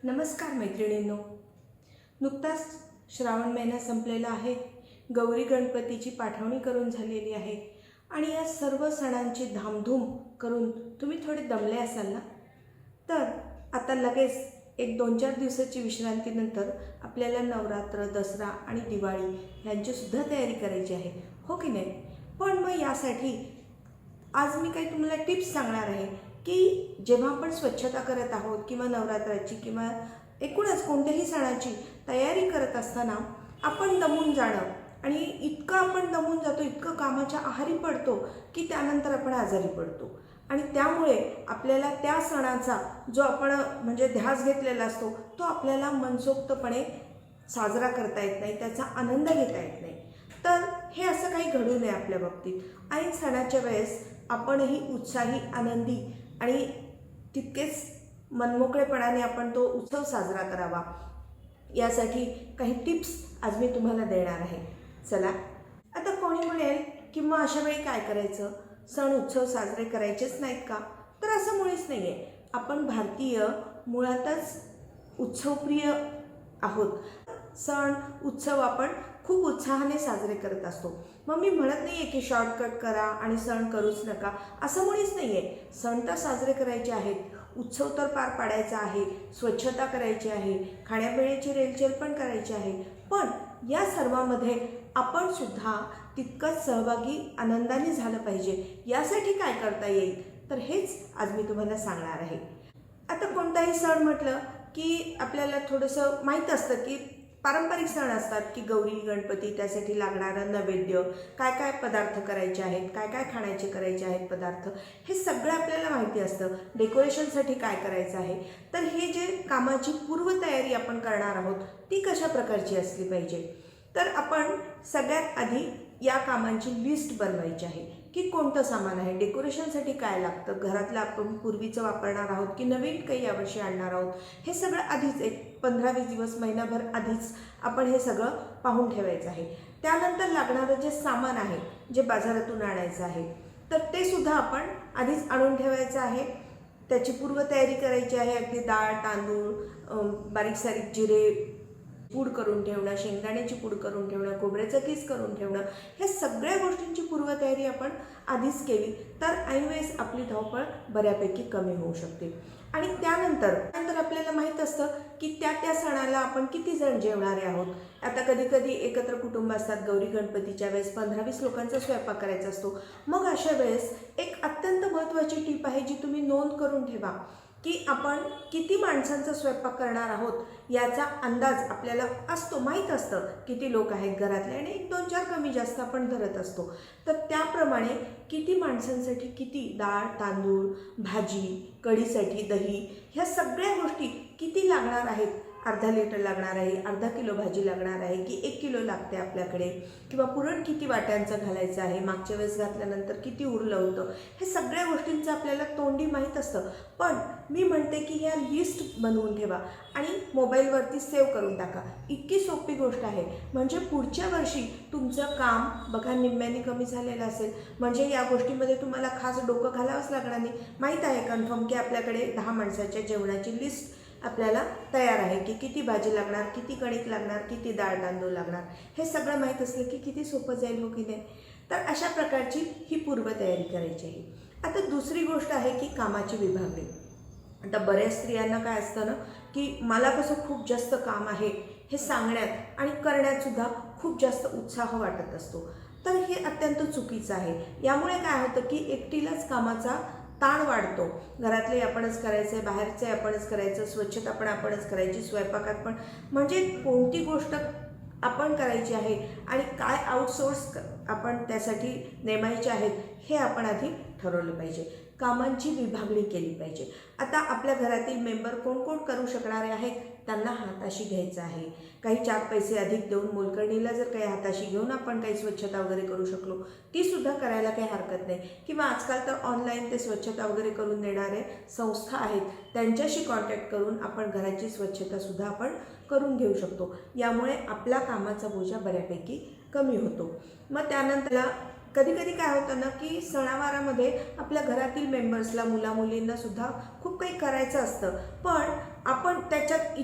नमस्कार मैत्रिणींनो, नुकताच श्रावण महिना संपलेला आहे. गौरी गणपतीची पाठवणी करून झालेली आहे आणि या सर्व सणांची धामधूम करून तुम्ही थोडे दमले असाल ना. तर आता लगेच एक 2-4 दिवसाची विश्रांतीनंतर आपल्याला नवरात्र, दसरा आणि दिवाळी यांचीसुद्धा तयारी करायची आहे, हो की नाही. पण मग यासाठी आज मी काही तुम्हाला टिप्स सांगणार आहे की जेव्हा आपण स्वच्छता करत आहोत किंवा नवरात्राची किंवा एकूणच कोणत्याही सणाची तयारी करत असताना आपण दमून जाणं आणि इतकं आपण दमून जातो, इतकं कामाच्या आहारी पडतो की त्यानंतर आपण आजारी पडतो आणि त्यामुळे आपल्याला त्या सणाचा जो आपण म्हणजे ध्यास घेतलेला असतो तो आपल्याला मनसोक्तपणे साजरा करता येत नाही, त्याचा आनंद घेता येत नाही. तर हे असं काही घडू नये आपल्या बाबतीत. ऐन सणाच्या वेळेस आपणही उत्साही, आनंदी आणि तितकेच मनमोकळेपणाने आपण तो उत्सव साजरा करावा, यासाठी काही टिप्स आज मी तुम्हाला देणार आहे. चला, आता कोणी म्हणेल की मग अशा वेळी काय करायचं, सण उत्सव साजरे करायचेच नाहीत का? तर असं मुळीच नाही आहे. आपण भारतीय मुळातच उत्सवप्रिय आहोत. सण उत्सव आपण खूप उत्साहाने साजरे करत असतो. मग मी म्हणत नाही आहे की शॉर्टकट करा आणि सण करूच नका, असं मुळीच नाही आहे. सण तर साजरे करायचे आहेत, उत्सव तर पार पाडायचा आहे, स्वच्छता करायची आहे, खाण्यापिण्याची रेलचेल पण करायची आहे. पण या सर्वामध्ये आपण सुद्धा तितकंच सहभागी आनंदाने झालं पाहिजे. यासाठी काय करता येईल, तर हेच आज मी तुम्हाला सांगणार आहे. आता कोणताही सण म्हटलं की आपल्याला थोडंसं माहीत असतं की पारंपरिक सण असतात की गौरी गणपती, त्यासाठी लागणारा नैवेद्य, काय काय पदार्थ करायचे आहेत, काय काय खाण्याचे करायचे आहेत पदार्थ, हे सगळं आपल्याला माहिती असतं. डेकोरेशनसाठी काय करायचं आहे. तर हे जे कामाची पूर्वतयारी आपण करणार आहोत ती कशा प्रकारची असली पाहिजे. तर आपण सगळ्यात आधी या कामांची लिस्ट बनवायची आहे की कोणतं सामान आहे, डेकोरेशनसाठी काय लागतं, घरातलं आपण पूर्वीचं वापरणार आहोत की नवीन काही यावर्षी आणणार आहोत, हे सगळं आधीच एक 15-20 दिवस, महिनाभर आधीच आपण हे सगळं पाहून ठेवायचं आहे. त्यानंतर लागणारं जे सामान आहे, जे बाजारातून आणायचं आहे, तर ते सुद्धा आपण आधीच आणून ठेवायचं आहे. त्याची पूर्वतयारी करायची आहे. अगदी डाळ, तांदूळ, बारीक सारीक जिरे पूड करून ठेवणं, शेंगदाण्याची पूड करून ठेवणं, खोबऱ्याचं किस करून ठेवणं, ह्या सगळ्या गोष्टींची पूर्वतयारी आपण आधीच केली तर ऐनवेळेस आपली धावपळ बऱ्यापैकी कमी होऊ शकते. आणि त्यानंतर आपल्याला माहीत असतं की त्या सणाला आपण किती जण जेवणारे आहोत. आता कधी कधी एकत्र कुटुंब असतात. गौरी गणपतीच्या वेळेस 15-20 लोकांचा स्वयंपाक करायचा असतो. मग अशा वेळेस एक अत्यंत महत्त्वाची टीप आहे जी तुम्ही नोंद करून ठेवा की आपण किती माणसांचा स्वयंपाक करणार आहोत याचा अंदाज आपल्याला असतो, माहीत असतं किती लोक आहेत घरातले आणि 1-2-4 कमी जास्त आपण धरत असतो. तर त्याप्रमाणे किती माणसांसाठी किती डाळ, तांदूळ, भाजी, कढीसाठी दही, ह्या सगळ्या गोष्टी किती लागणार आहेत. अर्धा लिटर लागणार आहे, अर्धा किलो भाजी लागणार आहे की 1 किलो लागते आपल्याकडे, किंवा पुरण किती वाट्यांचं घालायचं आहे, मागच्या वेळेस घातल्यानंतर किती उरलं होतं, हे सगळ्या गोष्टींचं आपल्याला तोंडी माहीत असतं. पण मी म्हणते की ह्या लिस्ट बनवून ठेवा आणि मोबाईलवरती सेव्ह करून टाका. इतकी सोपी गोष्ट आहे. म्हणजे पुढच्या वर्षी तुमचं काम बघा निम्म्याने कमी झालेलं असेल. म्हणजे या गोष्टीमध्ये तुम्हाला खास डोकं घालावंच लागणार नाही. माहीत आहे कन्फर्म की आपल्याकडे 10 माणसाच्या जेवणाची लिस्ट आपल्याला तयार आहे की किती भाजी लागणार, किती कणिक लागणार, किती डाळ तांदूळ लागणार. हे सगळं माहीत असलं की किती सोपं जाईल, हो की नाही. तर अशा प्रकारची ही पूर्वतयारी करायची आहे. आता दुसरी गोष्ट आहे की कामाची विभागणी. आता बऱ्याच स्त्रियांना काय असतं ना की मला कसं खूप जास्त काम आहे हे सांगण्यात आणि करण्यातसुद्धा खूप जास्त उत्साह वाटत असतो. तर हे अत्यंत चुकीचं आहे. यामुळे काय होतं की एकटीलाच कामाचा ताण वाढतो. घरातले आपणच करायचं आहे, बाहेरचे आपणच करायचं, स्वच्छता पण आपणच करायची, स्वयंपाकात पण, म्हणजे कोणती गोष्ट आपण करायची आहे आणि काय आउटसोर्स आपण त्यासाठी नेमायचे आहेत हे आपण आधी ठरवलं पाहिजे. कामांची विभागणी केली पाहिजे. आता आपल्या घरातील मेंबर कोण कोण करू शकणारे आहेत त्यांना हाताशी घ्यायचं आहे. काही 4 पैसे अधिक देऊन मोलकर्णीला जर काही हाताशी घेऊन आपण काही स्वच्छता वगैरे करू शकलो तीसुद्धा करायला काही हरकत नाही. किंवा आजकाल तर ऑनलाईन ते स्वच्छता वगैरे करून देणारे संस्था आहेत, त्यांच्याशी कॉन्टॅक्ट करून आपण घराची स्वच्छतासुद्धा आपण करून घेऊ शकतो. यामुळे आपला कामाचा बोजा बऱ्यापैकी कमी होतो. मग त्यानंतर कधी कधी काय होतं ना की सणावारामध्ये आपल्या घरातील मेंबर्सला, मुलामुलींना सुद्धा खूप काही करायचं असतं, पण आपण त्याच्यात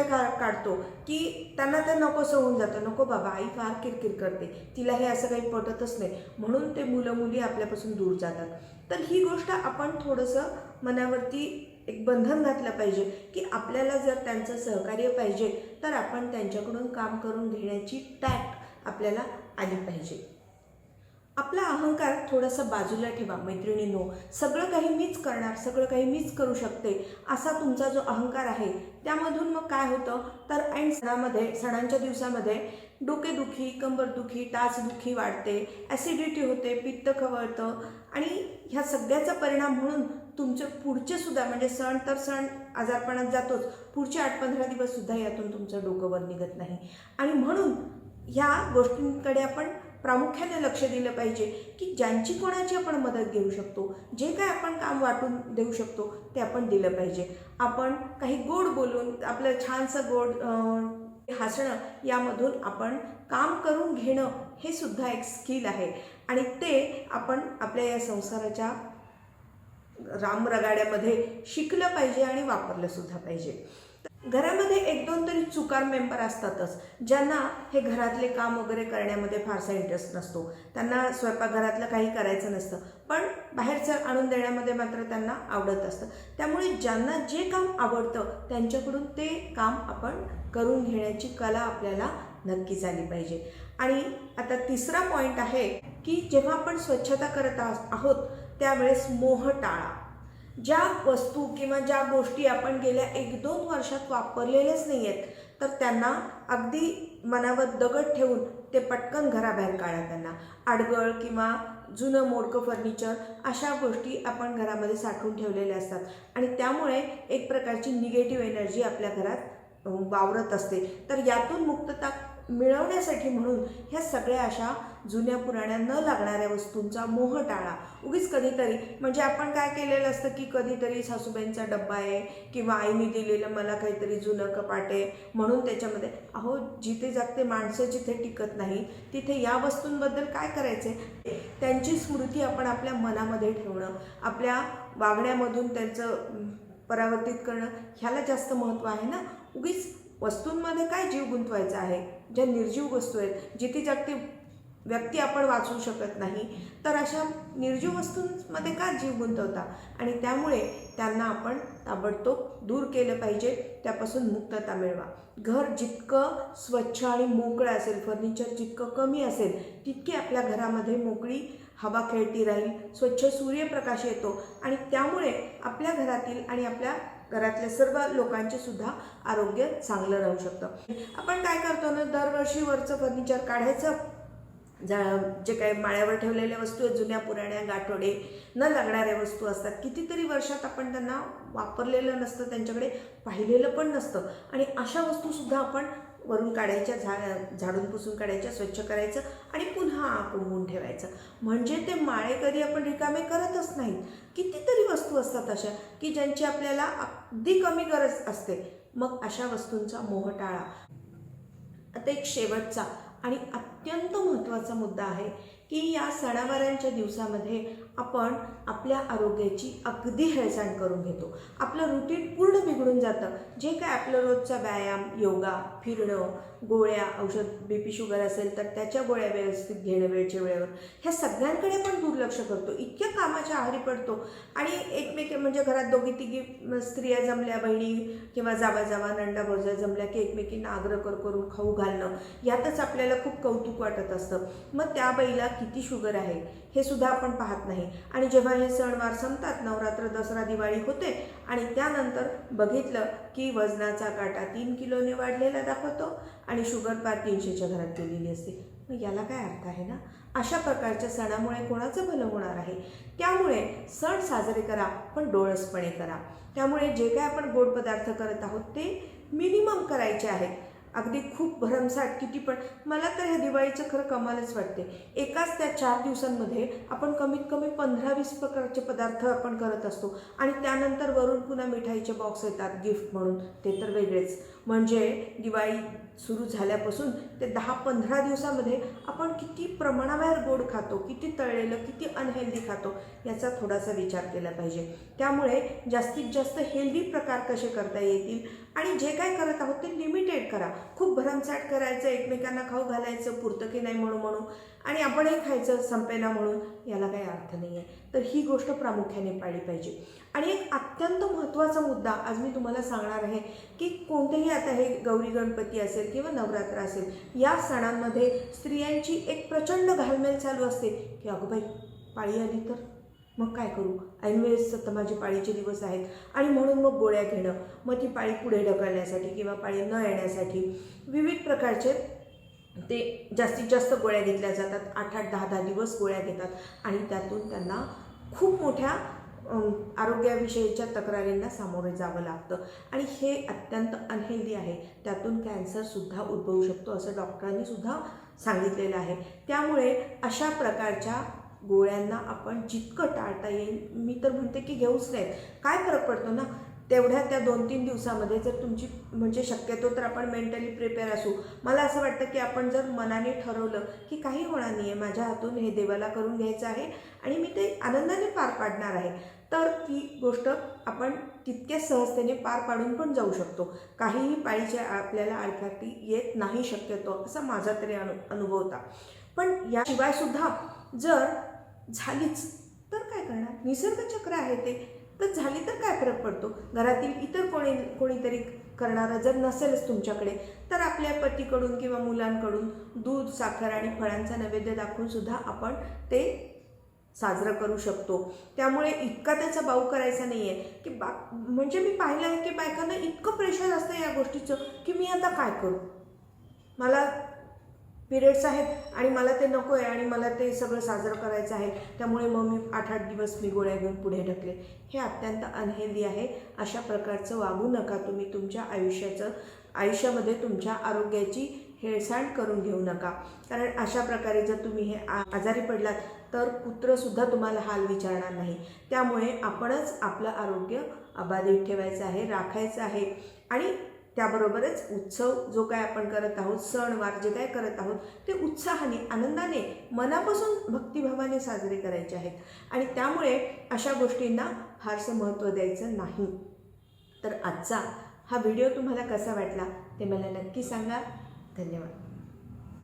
काढतो की त्यांना ते नकोसं होऊन जातं, नको बाबा आई फार किरकिर करते, तिला हे असं काही पटतच नाही, म्हणून ते मुलं मुली आपल्यापासून दूर जातात. तर ही गोष्ट आपण थोडंसं मनावरती एक बंधन घातलं पाहिजे की आपल्याला जर त्यांचं सहकार्य पाहिजे तर आपण त्यांच्याकडून काम करून घेण्याची टॅक्ट आपल्याला आली पाहिजे. आपला अहंकार थोडासा बाजूला ठेवा मैत्रिणींनो. सगळं काही मीच करणार, सगळं काही मीच करू शकते असा तुमचा जो अहंकार आहे त्यामधून मग काय होतं तर ऐन सणांच्या दिवसामध्ये डोकेदुखी, कंबरदुखी, टाचदुखी वाढते, ॲसिडिटी होते, पित्त खवळतं आणि ह्या सगळ्याचा परिणाम म्हणून तुमचे पुढचे सुद्धा म्हणजे सण तर सण आजारपणात जातोच, पुढचे 8-15 दिवससुद्धा यातून तुमचं डोकं वर निघत नाही. आणि म्हणून ह्या गोष्टींकडे आपण प्रामुख्याने लक्ष दिलं पाहिजे की ज्यांची कोणाची आपण मदत घेऊ शकतो, जे काय आपण काम वाटून देऊ शकतो ते आपण दिलं पाहिजे. आपण काही गोड बोलून आपलं छानसं गोड हसणं यामधून आपण काम करून घेणं हे सुद्धा एक स्किल आहे आणि ते आपण आपल्या या संसाराच्या रामरगाड्यामध्ये शिकलं पाहिजे आणि वापरलं सुद्धा पाहिजे. घरामध्ये 1-2 तरी चुकार मेंबर असतातच ज्यांना हे घरातले काम वगैरे करण्यामध्ये फारसा इंटरेस्ट नसतो, त्यांना स्वयंपाकघरातलं काही करायचं नसतं, पण बाहेरचं आणून देण्यामध्ये मात्र त्यांना आवडत असतं. त्यामुळे ज्यांना जे काम आवडतं त्यांच्याकडून ते काम आपण करून घेण्याची कला आपल्याला नक्कीच आली पाहिजे. आणि आता तिसरा पॉईंट आहे की जेव्हा आपण स्वच्छता करत आहोत त्यावेळेस मोह टाळा. ज्या वस्तू किंवा ज्या गोष्टी आपण गेल्या 1-2 वर्षात वापरलेल्याच नाही आहेत तर त्यांना अगदी मनावर दगड ठेवून ते पटकन घराबाहेर काढा. त्यांना आडगळ किंवा जुनं मोडकं फर्निचर अशा गोष्टी आपण घरामध्ये साठवून ठेवलेल्या असतात आणि त्यामुळे एक प्रकारची निगेटिव्ह एनर्जी आपल्या घरात वावरत असते. तर यातून मुक्तता मिळवण्यासाठी म्हणून ह्या सगळ्या अशा जुन्या पुराण्या न लागणाऱ्या वस्तूंचा मोह टाळा. उगीच कधीतरी म्हणजे आपण काय केलेलं असतं की कधीतरी सासूबाईंचा डब्बा आहे किंवा आईने दिलेलं मला काहीतरी जुनं कपाट आहे म्हणून त्याच्यामध्ये अहो जिथे जागते माणसं जिथे टिकत नाही तिथे या वस्तूंबद्दल काय करायचे, त्यांची स्मृती आपण आपल्या मनामध्ये ठेवणं, आपल्या वागण्यामधून त्यांचं परावर्तित करणं ह्याला जास्त महत्त्व आहे ना. उगीच वस्तूंमध्ये काय जीव गुंतवायचा आहे, ज्या निर्जीव वस्तू आहेत, जिथे जागती व्यक्ती आपण वाचवू शकत नाही तर अशा निर्जीव वस्तूंमध्ये का जीव गुंतवता. आणि त्यामुळे त्यांना आपण ताबडतोब दूर केलं पाहिजे, त्यापासून मुक्तता मिळवा. घर जितकं स्वच्छ आणि मोकळं असेल, फर्निचर जितकं कमी असेल तितकी आपल्या घरामध्ये मोकळी हवा खेळती राहील, स्वच्छ सूर्यप्रकाश येतो आणि त्यामुळे आपल्या घरातील आणि आपल्या घरातल्या सर्व लोकांचे सुद्धा आरोग्य चांगलं राहू शकतं. आपण काय करतो ना, दरवर्षी वरचं फर्निचर काढायचं, जे काही माळ्यावर ठेवलेल्या वस्तू आहेत जुन्या पुराण्या गाठोडे न लागणाऱ्या वस्तू असतात, कितीतरी वर्षात आपण त्यांना वापरलेलं नसतं, त्यांच्याकडे पाहिलेलं पण नसतं आणि अशा वस्तूसुद्धा आपण वरून काढायच्या, झाडून पुसून काढायच्या, स्वच्छ करायचं आणि पुन्हा कोंबून ठेवायचं. म्हणजे ते माळे कधी आपण रिकामे करतच नाहीत. कितीतरी वस्तू असतात अशा की ज्यांची आपल्याला अगदी कमी गरज असते. मग अशा वस्तूंचा मोह टाळा. आता एक शेवटचा आणि अत्यंत महत्त्वाचा मुद्दा आहे की या सणावारांच्या दिवसामध्ये आपण आपल्या आरोग्याची अगदी हेळसांड करून घेतो. आपलं रुटीन पूर्ण बिघडून जातं. जे काय आपलं रोजचा व्यायाम, योगा, फिरणं, गोळ्या, औषध, BP शुगर असेल तर त्याच्या गोळ्या व्यवस्थित घेणं वेळच्या वेळेवर, ह्या सगळ्यांकडे आपण दुर्लक्ष करतो. इतक्या कामाच्या आहारी पडतो आणि म्हणजे घरात 2-3 स्त्रिया जमल्या, बहिणी किंवा जावा नंदा भावजा जमल्या की एकमेकींना आग्रह करून खाऊ घालणं यातच आपल्याला खूप कौतुक वाटत असतं. मग त्या बाईला किती शुगर आहे हे सुद्धा आपण पाहत नाही. आणि जेव्हा हे सणवार संपतात, नवरात्र, दसरा, दिवाळी होते आणि त्यानंतर बघितलं की वजनाचा काटा 3 किलोने वाढलेला दाखवतो आणि शुगर पार 300च्या घरात गेलेली असते. मग याला काय अर्थ आहे ना. अशा प्रकारच्या सणामुळे कोणाचं भलं होणार आहे. त्यामुळे सण साजरे करा पण डोळसपणे करा. त्यामुळे जे काय आपण गोड पदार्थ करत आहोत ते मिनिमम करायचे आहेत. अगदी खूप भरमसाठ किती पण, मला तर ह्या दिवाळीचं खरं कमालच वाटते. एकाच त्या 4 दिवसांमध्ये आपण कमीत कमी 15-20 प्रकारचे पदार्थ आपण करत असतो आणि त्यानंतर वरून पुन्हा मिठाईचे बॉक्स येतात गिफ्ट म्हणून, ते तर वेगळेच. म्हणजे दिवाळी सुरू झाल्यापासून ते 10-15 दिवसामध्ये आपण किती प्रमाणाबाहेर गोड खातो, किती तळलेलं, किती अनहेल्दी खातो याचा थोडासा विचार केला पाहिजे. त्यामुळे जास्तीत जास्त हेल्दी प्रकार कसे करता येतील आणि जे काय करत आहोत ते लिमिटेड करा. खूप भरमसाठ करायचं, एकमेकांना खाऊ घालायचं, पुरतं की नाही म्हणून आणि आपणही खायचं संपेना म्हणून, याला काही अर्थ नाही आहे. तर ही गोष्ट प्रामुख्याने पाळली पाहिजे. आणि एक अत्यंत महत्त्वाचा मुद्दा आज मी तुम्हाला सांगणार आहे की कोणतेही आता हे गौरी गणपती असेल किंवा नवरात्र असेल, या सणांमध्ये स्त्रियांची एक प्रचंड घालमेल चालू असते की अगं बाई पाळी आली तर मग काय करू, ऐनवेळेस तर माझी पाळीचे दिवस आहेत आणि म्हणून मग गोळ्या घेणं, मग ती पाळी पुढे ढकलण्यासाठी किंवा पाळी न येण्यासाठी विविध प्रकारचे ते जास्तीत जास्त गोळ्या घेतल्या जातात. 8-8, 10-10 दिवस गोळ्या घेतात आणि त्यातून त्यांना खूप मोठ्या आरोग्याविषयीच्या तक्रारींना सामोरे जावं लागतं आणि हे अत्यंत अनहेल्दी आहे. त्यातून कॅन्सरसुद्धा उद्भवू शकतो असं डॉक्टरांनी सुद्धा सांगितलेलं आहे. त्यामुळे अशा प्रकारच्या गोळ्यांना आपण जितकं टाळता येईल, मी तर म्हणते की घेऊच नाहीत. काय फरक पडतो ना, तेवढ्या त्या 2-3 दिवसामध्ये जर तुमची म्हणजे शक्यतो तर आपण मेंटली प्रिपेअर असू. मला असं वाटतं की आपण जर मनाने ठरवलं की काही होणार नाही आहे, माझ्या हातून हे देवाला करून घ्यायचं आहे आणि मी ते आनंदाने पार पाडणार आहे, तर ती गोष्ट आपण तितक्याच सहजतेने पार पाडून पण जाऊ शकतो. काहीही पाळीच्या आपल्याला आडकाठी येत नाही शक्यतो, असा माझा तरी अनुभव होता. पण याशिवायसुद्धा जर झालीच तर काय करणार, निसर्गचक्र आहे ते, तर झाली तर काय फरक पडतो. घरातील इतर कोणीतरी करणारा जर नसेलच तुमच्याकडे, तर आपल्या पतीकडून किंवा मुलांकडून दूध, साखर आणि फळांचा नैवेद्य दाखवून सुद्धा आपण ते साजरं करू शकतो. त्यामुळे इतका त्याचा बाऊ करायचा नाही आहे की म्हणजे मी पाहिलं आहे की बायकांना इतकं प्रेशर असतं या गोष्टीचं की मी आता काय करू, मला पिरियड्स आहेत आणि मला ते नको आहे आणि मला ते सगळं साजरं करायचं आहे, त्यामुळे मग मी 8-8 दिवस मी गोळ्या घेऊन पुढे ढकले. हे अत्यंत अनहेल्दी आहे. अशा प्रकारचं वागू नका तुम्ही. तुमच्या आयुष्यामध्ये तुमच्या आरोग्याची हेळसांड करून घेऊ नका. कारण अशा प्रकारे जर तुम्ही हे आजारी पडलात तर पुत्रसुद्धा तुम्हाला हाल विचारणार नाही. त्यामुळे आपणच आपलं आरोग्य अबाधित ठेवायचं आहे, राखायचं आहे आणि त्याबरोबरच उत्सव जो काय आपण करत आहोत, सणवार जे काय करत आहोत, ते उत्साहाने, आनंदाने, मनापासून भक्तिभावाने साजरे करायचे आहेत आणि त्यामुळे अशा गोष्टींना फारसं महत्त्व द्यायचं नाही. तर आजचा हा व्हिडिओ तुम्हाला कसा वाटला ते मला नक्की सांगा. धन्यवाद.